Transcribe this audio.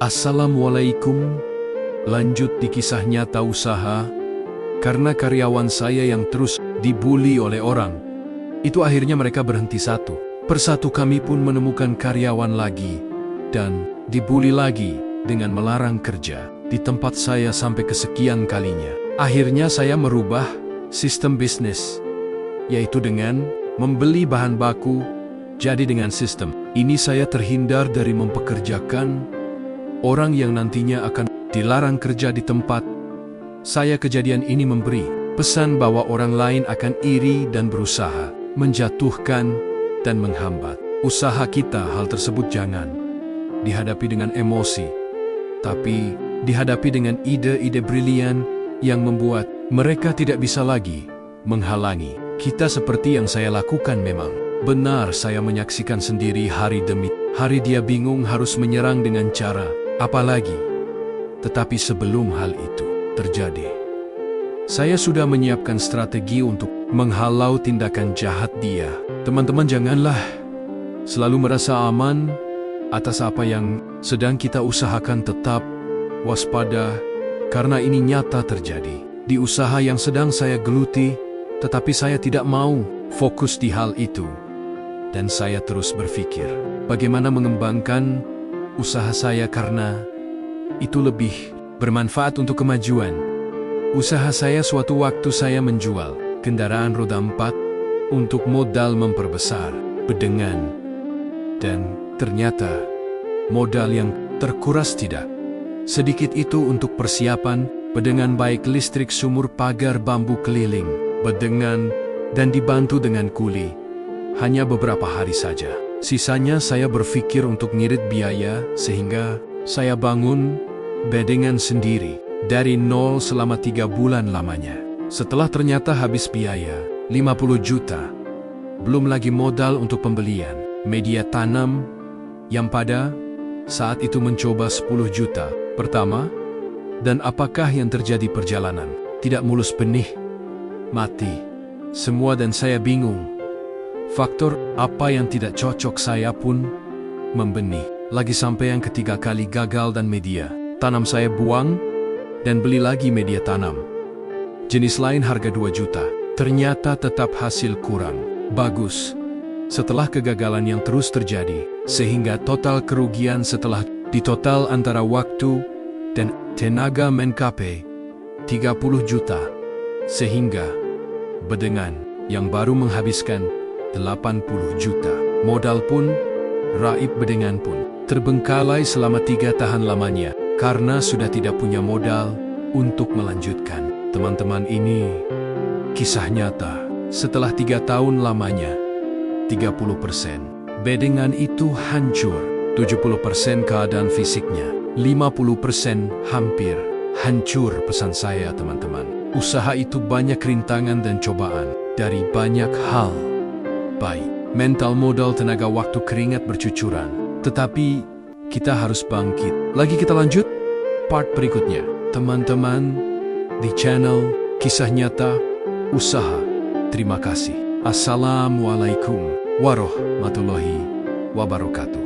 Assalamualaikum. Lanjut di kisah nyata usaha. Karena karyawan saya yang terus dibully oleh orang, itu akhirnya mereka berhenti satu persatu. Kami pun menemukan karyawan lagi dan dibully lagi dengan melarang kerja di tempat saya sampai kesekian kalinya. Akhirnya saya merubah sistem bisnis, yaitu dengan membeli bahan baku. Jadi dengan sistem ini saya terhindar dari mempekerjakan orang yang nantinya akan dilarang kerja di tempat saya. Kejadian ini memberi pesan bahwa orang lain akan iri dan berusaha menjatuhkan dan menghambat usaha kita. Hal tersebut jangan dihadapi dengan emosi, tapi dihadapi dengan ide-ide brilian yang membuat mereka tidak bisa lagi menghalangi kita. Seperti yang saya lakukan, memang benar saya menyaksikan sendiri hari demi hari dia bingung harus menyerang dengan cara apa lagi. Tetapi sebelum hal itu terjadi, saya sudah menyiapkan strategi untuk menghalau tindakan jahat dia. Teman-teman, janganlah selalu merasa aman atas apa yang sedang kita usahakan. Tetap waspada, karena ini nyata terjadi di usaha yang sedang saya geluti. Tetapi saya tidak mau fokus di hal itu, dan saya terus berpikir bagaimana mengembangkan usaha saya, karena itu lebih bermanfaat untuk kemajuan usaha saya. Suatu waktu saya menjual kendaraan roda 4 untuk modal memperbesar bedengan, dan ternyata modal yang terkuras tidak sedikit itu untuk persiapan bedengan, baik listrik, sumur, pagar, bambu keliling, bedengan, dan dibantu dengan kuli. Hanya beberapa hari saja. Sisanya saya berpikir untuk ngirit biaya, sehingga saya bangun bedengan sendiri dari nol selama 3 bulan lamanya. Setelah ternyata habis biaya 50 juta, belum lagi modal untuk pembelian media tanam yang pada saat itu mencoba 10 juta pertama. Dan apakah yang terjadi? Perjalanan tidak mulus, benih mati semua, dan saya bingung. Faktor apa yang tidak cocok? Saya pun membenih lagi sampai yang ketiga kali gagal, dan media tanam saya buang dan beli lagi media tanam jenis lain harga 2 juta. Ternyata tetap hasil kurang bagus setelah kegagalan yang terus terjadi, sehingga total kerugian setelah ditotal antara waktu dan tenaga mencapai 30 juta, sehingga bedengan yang baru menghabiskan 80 juta. Modal pun raib, bedengan pun terbengkalai selama 3 tahun lamanya karena sudah tidak punya modal untuk melanjutkan. Teman-teman, ini kisah nyata. Setelah 3 tahun lamanya, 30% bedengan itu hancur, 70% keadaan fisiknya, 50% hampir hancur. Pesan saya, teman-teman, usaha itu banyak rintangan dan cobaan dari banyak hal, baik mental, modal, tenaga, waktu, keringat bercucuran. Tetapi kita harus bangkit lagi. Kita lanjut part berikutnya, teman-teman, di channel Kisah Nyata Usaha. Terima kasih. Assalamualaikum warahmatullahi wabarakatuh.